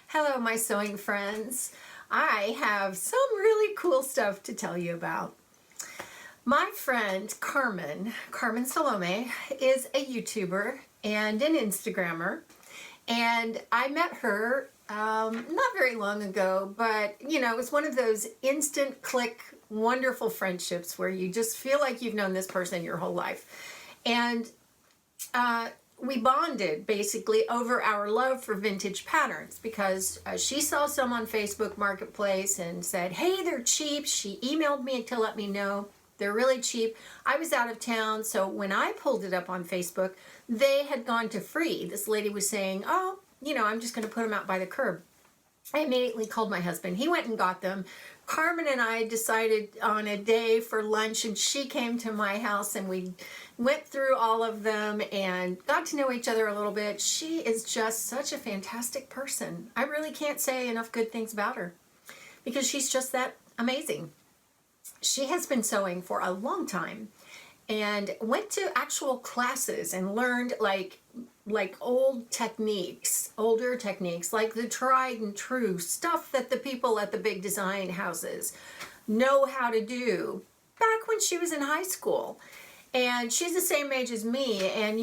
Hello, my sewing friends. I have some really cool stuff to tell you about. My friend Carmen Salome, is a YouTuber and an Instagrammer, and I met her not very long ago, but it was one of those instant click, wonderful friendships where you just feel like you've known this person your whole life. And we bonded basically over our love for vintage patterns because she saw some on Facebook Marketplace and said, hey, they're cheap. She emailed me to let me know they're really cheap. I was out of town, so when I pulled it up on Facebook, they had gone to free. This lady was saying, oh, I'm just going to put them out by the curb. I immediately called my husband. He went and got them. Carmen and I decided on a day for lunch, and she came to my house, and we went through all of them and got to know each other a little bit. She is just such a fantastic person. I really can't say enough good things about her because she's just that amazing. She has been sewing for a long time and went to actual classes and learned like older techniques, like the tried and true stuff that the people at the big design houses know how to do back when she was in high school. And she's the same age as me, and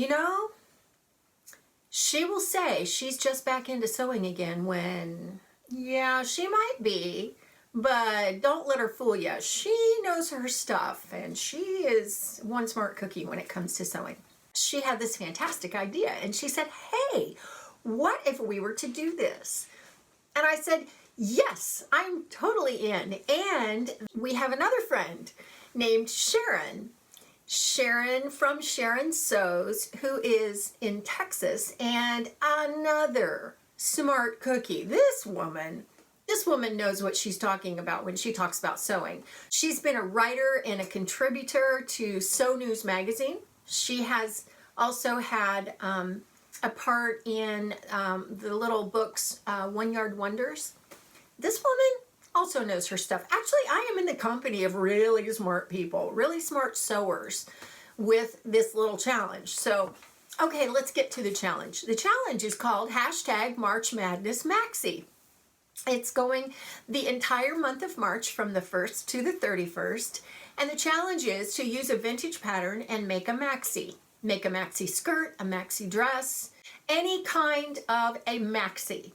she will say she's just back into sewing again when, yeah, she might be, but don't let her fool you. She knows her stuff, and she is one smart cookie when it comes to sewing. She had this fantastic idea, and she said, hey, what if we were to do this? And I said, yes, I'm totally in. And we have another friend named Sharon. Sharon from Sharon Sews, who is in Texas, and another smart cookie. This woman knows what she's talking about when she talks about sewing. She's been a writer and a contributor to Sew News magazine. She has also had a part in the little books, One Yard Wonders. This woman also knows her stuff. Actually, I am in the company of really smart people, really smart sewers with this little challenge. So, okay, let's get to the challenge. The challenge is called #marchmadnessmaxi. It's going the entire month of March from the 1st to the 31st. And the challenge is to use a vintage pattern and make a maxi. Make a maxi skirt, a maxi dress, any kind of a maxi.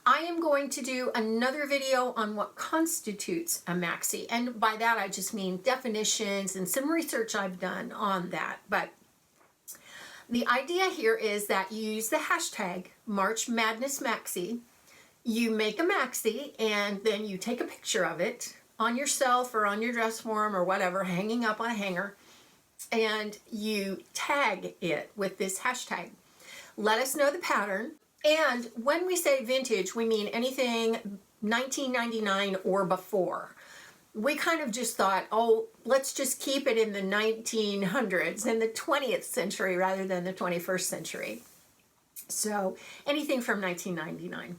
I am going to do another video on what constitutes a maxi. And by that, I just mean definitions and some research I've done on that. But the idea here is that you use the hashtag #MarchMadnessMaxi. You make a maxi, and then you take a picture of it on yourself or on your dress form or whatever, hanging up on a hanger, and you tag it with this hashtag. Let us know the pattern. And when we say vintage, we mean anything 1999 or before. We kind of just thought, oh, let's just keep it in the 1900s, in the 20th century rather than the 21st century. So anything from 1999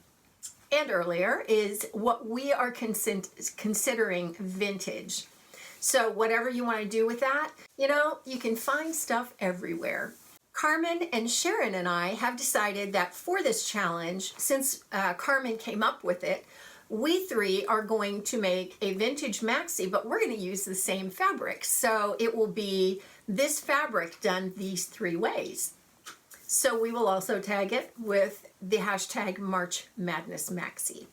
and earlier is what we are considering vintage. So whatever you want to do with that, you can find stuff everywhere. Carmen and Sharon and I have decided that for this challenge, since Carmen came up with it, we three are going to make a vintage maxi, but we're going to use the same fabric. So it will be this fabric done these three ways. So we will also tag it with the hashtag #MarchMadnessMaxi.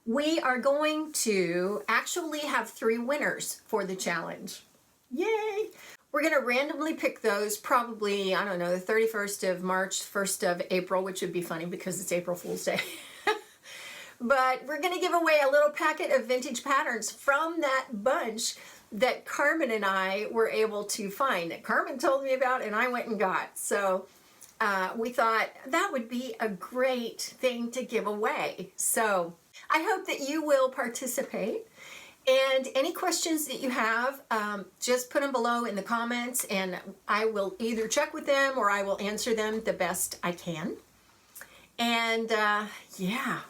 We are going to actually have 3 winners for the challenge. Yay! We're going to randomly pick those probably, I don't know, the 31st of March, 1st of April, which would be funny because it's April Fool's Day. But we're going to give away a little packet of vintage patterns from that bunch that Carmen and I were able to find, that Carmen told me about and I went and got. So we thought that would be a great thing to give away. So I hope that you will participate. And any questions that you have, just put them below in the comments, and I will either check with them or I will answer them the best I can. And yeah,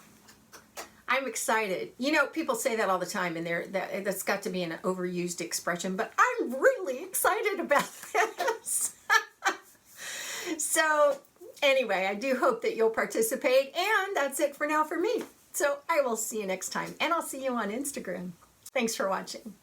I'm excited. People say that all the time, and that's got to be an overused expression, but I'm really excited about this. So Anyway, I do hope that you'll participate, and that's it for now for me. So I will see you next time, and I'll see you on Instagram. Thanks for watching.